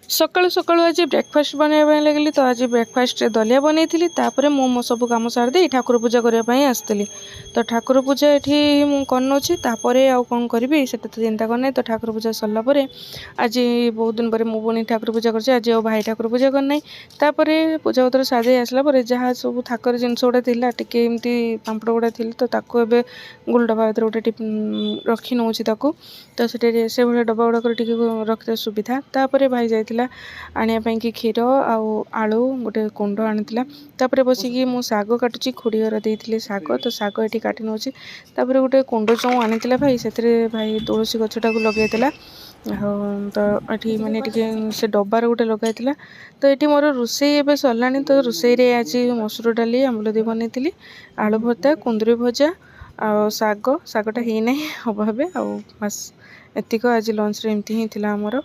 सकाळु सकाळु आज ब्रेकफास्ट बनवाई लगे तो आज ब्रेकफास्ट दलिया बनई तापर मो सब कम सारदे ठाकुर पूजा करने आसती। तो ठाकुर पूजा ये मुझे तापर आउ कौन करी से तो चिंता करना। तो ठाकुर पूजा सरलापर आज बहुत दिन पर मुझे ठाकुर पूजा कर आज भाई ठाकुर पूजा करना। तापर पूजा पत्र साजे आसला जहाँ सब थाकर जिनस गुड़ा टे एमती पापड़ गुड़ा थी तो गोल डब्बा भर गोटे रखी नौ तो से भाई डब्बा गुड़ाक रखते सुविधा। तापर भाई जाइला आने कि क्षीर आलू गोटे कुंड आनी तापर बसिकी मु शाग काटुची खुड़ी घर देते शाग तो शाग ये काटि नौ तापर गोटे कुंड चौ आनी भाई से भाई तुलसी गछटा को लगेला तो ये माने से डब्बार गोटे लगाई तो ये मोर रोसई ए सरला। तो रोसई आज मसूर डाली आंबुलदी बनई आलू भर्ता कुंदरी भजा आ शागटा ही ना हम हे आ बस एतिक आज लंच रे एमती ही थिला हमर।